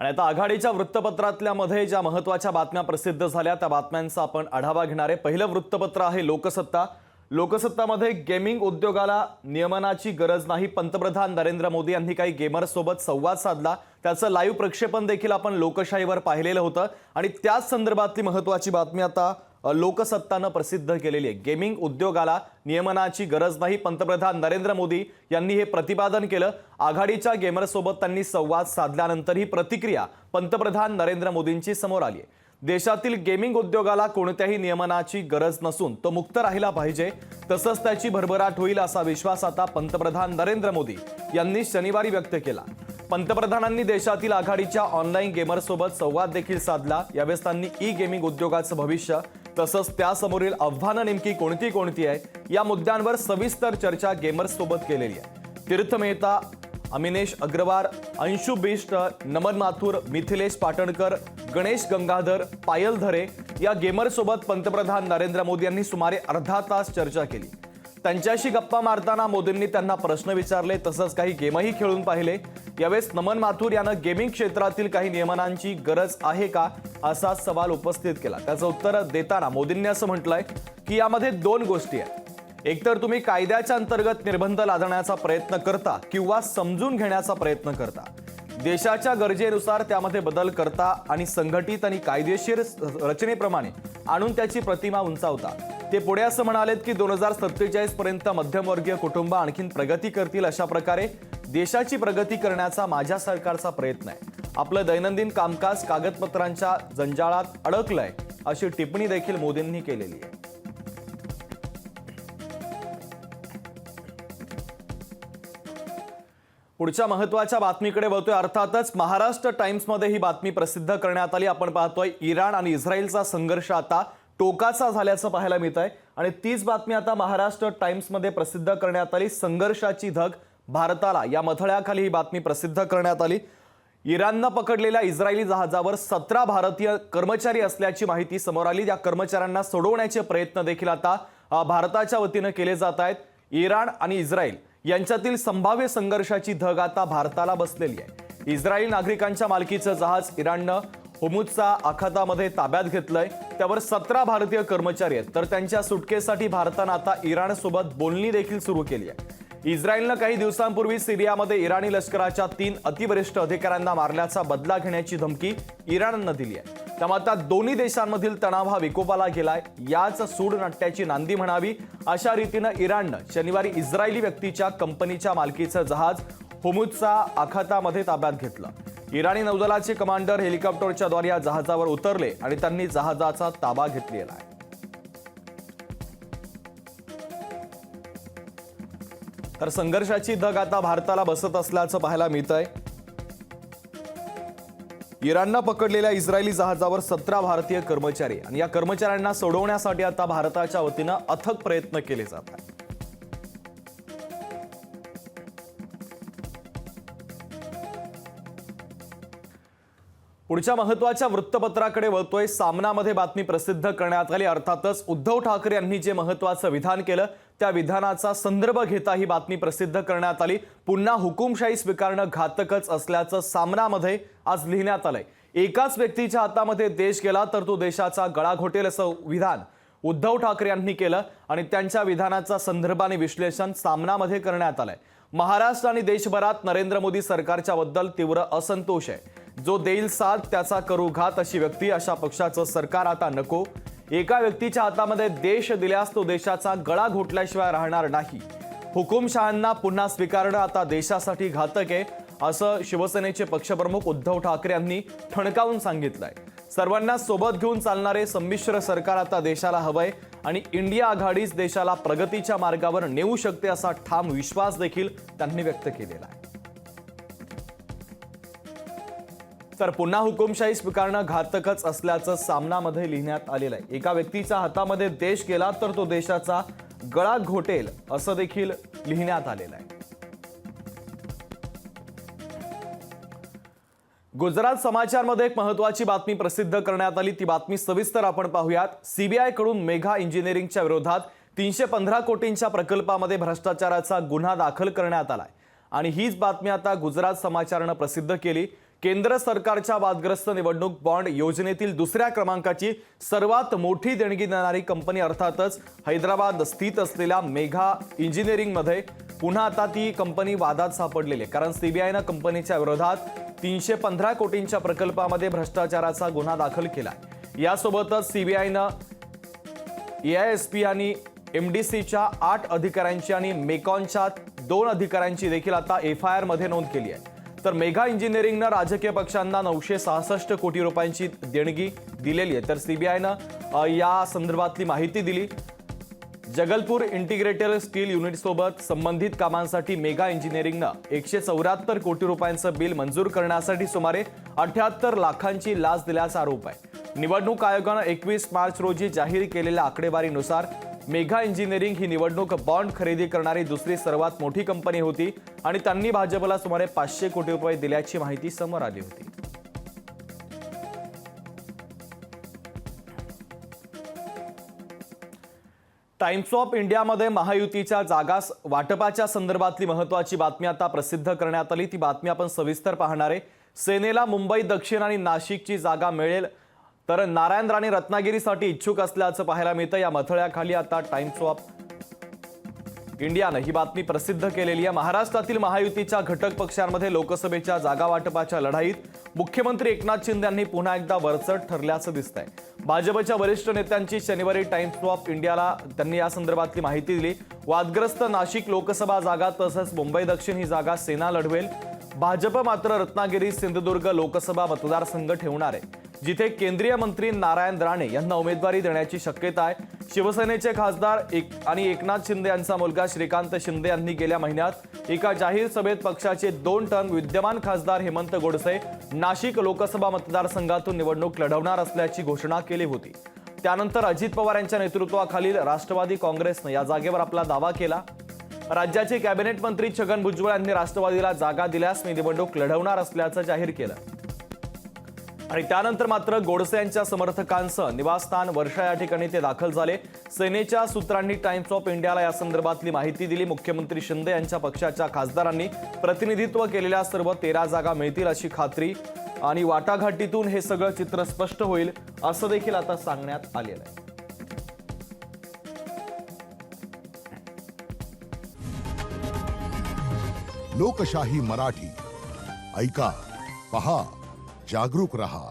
आणि आता आघाडीच्या वृत्तपत्रातल्या मध्ये ज्या महत्त्वाच्या बातम्या प्रसिद्ध झाल्या त्या बातम्यांचा आपण आढावा घेणार आहे। पहिलं वृत्तपत्र आहे लोकसत्ता। लोकसत्तामध्ये गेमिंग उद्योगाला नियमनाची गरज नाही, पंतप्रधान नरेंद्र मोदी यांनी काही गेमर्ससोबत संवाद साधला, त्याचं लाईव्ह प्रक्षेपण देखील आपण लोकशाहीवर पाहिलेलं होतं आणि त्याच संदर्भातली महत्त्वाची बातमी आता लोकसत्तानं प्रसिद्ध केलेली आहे। गेमिंग उद्योगाला नियमनाची गरज नाही, पंतप्रधान नरेंद्र मोदी यांनी हे प्रतिपादन केलं। आघाडीच्या गेमर्ससोबत त्यांनी संवाद साधल्यानंतर ही प्रतिक्रिया पंतप्रधान नरेंद्र मोदींची समोर आली आहे। देशातील गेमिंग उद्योगाला कोणत्याही नियमनाची गरज नसून तो मुक्त राहिला पाहिजे, तसंच त्याची भरभराट होईल असा विश्वास आता पंतप्रधान नरेंद्र मोदी यांनी शनिवारी व्यक्त केला। पंतप्रधानांनी देशातील आघाडीच्या ऑनलाईन गेमर्ससोबत संवाद देखील साधला। यावेळेस त्यांनी ई गेमिंग उद्योगाचं भविष्य तसंच त्यासमोरील आव्हानं नेमकी कोणती आहे या मुद्द्यांवर सविस्तर चर्चा गेमर्ससोबत केलेली आहे। तीर्थ मेहता, अमिनेश अग्रवाल, अंशु बिष्ट, नमन माथुर, मिथिलेश पाटणकर, गणेश गंगाधर, पायल धरे या गेमर्ससोबत पंतप्रधान नरेंद्र मोदी यांनी सुमारे अर्धा तास चर्चा केली। त्यांच्याशी गप्पा मारताना मोदींनी त्यांना प्रश्न विचारले, तसंच काही गेमही खेळून पाहिले। यावेळेस नमन माथुर यानं गेमिंग क्षेत्रातील काही नियमनांची गरज आहे का असा सवाल उपस्थित केला। त्याचं उत्तर देताना मोदींनी असं म्हटलंय की यामध्ये दोन गोष्टी आहेत, एकतर तुम्ही कायद्याच्या अंतर्गत निर्बंध लादण्याचा प्रयत्न करता किंवा समजून घेण्याचा प्रयत्न करता, देशाच्या गरजेनुसार त्यामध्ये बदल करता आणि संघटित आणि कायदेशीर रचनेप्रमाणे आणून त्याची प्रतिमा उंचावता। ते पुढे असं म्हणालेत की 2047 पर्यंत मध्यमवर्गीय कुटुंब आणखीन प्रगती करतील, अशा प्रकारे देशाची प्रगती करण्याचा माझ्या सरकारचा प्रयत्न आहे। आपलं दैनंदिन कामकाज कागदपत्रांच्या जंजाळात अडकलंय, अशी टिप्पणी देखील मोदींनी केलेली आहे। पुढच्या महत्त्वाच्या बातमीकडे वळतोय। अर्थातच महाराष्ट्र टाइम्समध्ये ही बातमी प्रसिद्ध करण्यात आली। आपण पाहतोय इराण आणि इस्रायलचा संघर्ष आता टोकाचा झाल्याचं पाहायला मिळत आहे आणि तीच बातमी आता महाराष्ट्र टाइम्समध्ये प्रसिद्ध करण्यात आली। संघर्षाची धग भारताला या मथळ्याखाली ही बातमी प्रसिद्ध करण्यात आली। इराणनं पकडलेल्या इस्रायली जहाजावर 17 भारतीय कर्मचारी असल्याची माहिती समोर आली। या कर्मचाऱ्यांना सोडवण्याचे प्रयत्न देखील आता भारताच्या वतीनं केले जात आहेत। इराण आणि इस्रायल यांच्यातील संभाव्य संघर्षाची धग आता भारताला बसलेली आहे। इस्रायली नागरिकांच्या मालकीचं जहाज इराणनं होर्मुझच्या आखातामध्ये ताब्यात घेतलंय, त्यावर 17 भारतीय कर्मचारी आहेत, तर त्यांच्या सुटकेसाठी भारतानं आता इराणसोबत बोलणी देखील सुरू केली आहे। इस्रायलनं काही दिवसांपूर्वी सिरियामध्ये इराणी लष्कराच्या 3 अतिवरिष्ठ अधिकाऱ्यांना मारल्याचा बदला घेण्याची धमकी इराणनं दिली आहे। त्यामुळे आता दोन्ही देशांमधील तणाव हा विकोपाला गेलाय। याच सूडनाट्याची नांदी म्हणावी अशा रीतीनं इराणनं शनिवारी इस्रायली व्यक्तीच्या कंपनीच्या मालकीचं जहाज होर्मुझच्या आखातामध्ये ताब्यात घेतलं। इराणी नौदलाचे कमांडर हेलिकॉप्टरच्या द्वारे या जहाजावर उतरले आणि त्यांनी जहाजाचा ताबा घेतलेला आहे। तर संघर्षाची धग आता भारताला बसत असल्याचं पाहायला मिळतंय। इराणनं पकडलेल्या इस्रायली जहाजावर 17 भारतीय कर्मचारी आणि या कर्मचाऱ्यांना सोडवण्यासाठी आता भारताच्या वतीनं अथक प्रयत्न केले जात आहेत। पुढच्या महत्त्वाच्या वृत्तपत्राकडे वळतोय। सामनामध्ये बातमी प्रसिद्ध करण्यात आली। अर्थातच उद्धव ठाकरे यांनी जे महत्त्वाचं विधान केलं त्या विधानाचा संदर्भ घेता ही बातमी प्रसिद्ध करण्यात आली। पुन्हा हुकुमशाही स्वीकारणं घातकच असल्याचं सामनामध्ये आज लिहिण्यात आलंय। एकाच व्यक्तीच्या हातामध्ये देश गेला तर तो देशाचा गळा घोटेल असं विधान उद्धव ठाकरे यांनी केलं आणि त्यांच्या विधानाचा संदर्भाने विश्लेषण सामनामध्ये करण्यात आलंय। महाराष्ट्र आणि देशभरात नरेंद्र मोदी सरकारच्या बद्दल तीव्र असंतोष आहे। जो देईल साथ त्याचा करू घात अशी व्यक्ती, अशा पक्षाचं सरकार आता नको। एका व्यक्तीच्या हातामध्ये देश दिल्यास तो देशाचा गळा घोटल्याशिवाय राहणार नाही। हुकुमशहांना पुन्हा स्वीकारणं आता देशासाठी घातक आहे असं शिवसेनेचे पक्षप्रमुख उद्धव ठाकरे यांनी ठणकावून सांगितलंय। सर्वांना सोबत घेऊन चालणारे संमिश्र सरकार आता देशाला हवंय आणि इंडिया आघाडीच देशाला प्रगतीच्या मार्गावर नेऊ शकते असा ठाम विश्वास देखील त्यांनी व्यक्त केलेला आहे। तर पुन्हा हुकुमशाही स्वीकारणं घातकच असल्याचं सामनामध्ये लिहिण्यात आलेलं आहे। एका व्यक्तीच्या हातामध्ये देश गेला तर तो देशाचा गळा घोटेल असं देखील लिहिण्यात आलेलं आहे। गुजरात समाचारमध्ये एक महत्त्वाची बातमी प्रसिद्ध करण्यात आली। ती बातमी सविस्तर आपण पाहूयात। सीबीआय कडून मेघा इंजिनिअरिंगच्या विरोधात 315 कोटींच्या प्रकल्पामध्ये भ्रष्टाचाराचा गुन्हा दाखल करण्यात आलाय आणि हीच बातमी आता गुजरात समाचारनं प्रसिद्ध केली। केंद्र सरकारच्या वादग्रस्त निवडणूक बॉन्ड योजनेतील दुसऱ्या क्रमांकाची सर्वात मोठी देणगी देणारी कंपनी अर्थातच हैदराबाद स्थित असलेल्या मेघा इंजिनिअरिंगमध्ये पुन्हा आता ती कंपनी वादात सापडलेली आहे, कारण सीबीआयनं कंपनीच्या विरोधात 315 कोटींच्या प्रकल्पामध्ये भ्रष्टाचाराचा गुन्हा दाखल केला. यासोबतच सीबीआयनं एआयएसपी आणि एमडीसीच्या 8 अधिकाऱ्यांची आणि मेकॉनच्या 2 अधिकाऱ्यांची देखील आता एफआयआर मध्ये नोंद केली आहे. तर मेघा इंजिनिअरिंगनं राजकीय पक्षांना 966 कोटी रुपयांची देणगी दिलेली आहे. तर सीबीआयनं या संदर्भातली माहिती दिली. जगलपूर इंटिग्रेटेड स्टील युनिटसोबत संबंधित कामांसाठी मेघा इंजिनिअरिंगनं 174 कोटी रुपयांचं बिल मंजूर करण्यासाठी सुमारे 78 लाखांची लाच दिल्याचा आरोप आहे. निवडणूक आयोगानं 21 मार्च रोजी जाहीर केलेल्या आकडेवारीनुसार मेघा इंजिनिअरिंग ही निवडणूक बॉन्ड खरेदी करणारी दुसरी सर्वात मोठी कंपनी होती आणि त्यांनी भाजपला सुमारे 500 कोटी रुपये दिल्याची माहिती समोर आली होती. टाइम्स ऑफ इंडियामध्ये महायुतीच्या जागा वाटपाच्या संदर्भातली महत्त्वाची बातमी आता प्रसिद्ध करण्यात आली. ती बातमी आपण सविस्तर पाहणार आहे. सेनेला मुंबई दक्षिण आणि नाशिकची जागा मिळेल, तर नारायण राणे रत्नागिरीसाठी इच्छुक असल्याचं पाहायला मिळतं. या मथळ्याखाली आता टाइम्स ऑफ इंडियानं ही बातमी प्रसिद्ध केलेली आहे. महाराष्ट्रातील महायुतीच्या घटक पक्षांमध्ये लोकसभेच्या जागा वाटपाच्या लढाईत मुख्यमंत्री एकनाथ शिंदे यांनी पुन्हा एकदा वरचढ ठरल्याचं दिसतंय. भाजपच्या वरिष्ठ नेत्यांची शनिवारी टाइम्स ऑफ इंडियाला त्यांनी या संदर्भातली माहिती दिली. वादग्रस्त नाशिक लोकसभा जागा तसंच मुंबई दक्षिण ही जागा सेना लढवेल. भाजप मात्र रत्नागिरी सिंधुदुर्ग लोकसभा मतदारसंघ ठेवणार आहे, जिथे केंद्रीय मंत्री नारायण राणे यांना उमेदवारी देण्याची शक्यता आहे. शिवसेनेचे खासदार आणि एकनाथ शिंदे यांचा मुलगा श्रीकांत शिंदे यांनी गेल्या महिन्यात एका जाहीर सभेत पक्षाचे 2 टर्म विद्यमान खासदार हेमंत गोडसे नाशिक लोकसभा मतदारसंघातून निवडणूक लढवणार असल्याची घोषणा केली होती. त्यानंतर अजित पवार यांच्या नेतृत्वाखालील राष्ट्रवादी काँग्रेसनं या जागेवर आपला दावा केला. राज्याचे कॅबिनेट मंत्री छगन भुजबळ यांनी राष्ट्रवादीला जागा दिल्यास मी निवडणूक लढवणार असल्याचं जाहीर केलं. आणि त्यानंतर मात्र गोडसे यांच्या समर्थकांसह निवासस्थान वर्षा या ठिकाणी ते दाखल झाले. सेनेच्या सूत्रांनी टाइम्स ऑफ इंडियाला या संदर्भातली माहिती दिली. मुख्यमंत्री शिंदे यांच्या पक्षाच्या खासदारांनी प्रतिनिधित्व केलेल्या सर्व 13 जागा मिळतील अशी खात्री आणि वाटाघाटीतून हे सगळं चित्र स्पष्ट होईल असं देखील आता सांगण्यात आलेलं आहे. लोकशाही मराठी ऐका, पहा, जागरूक रहा.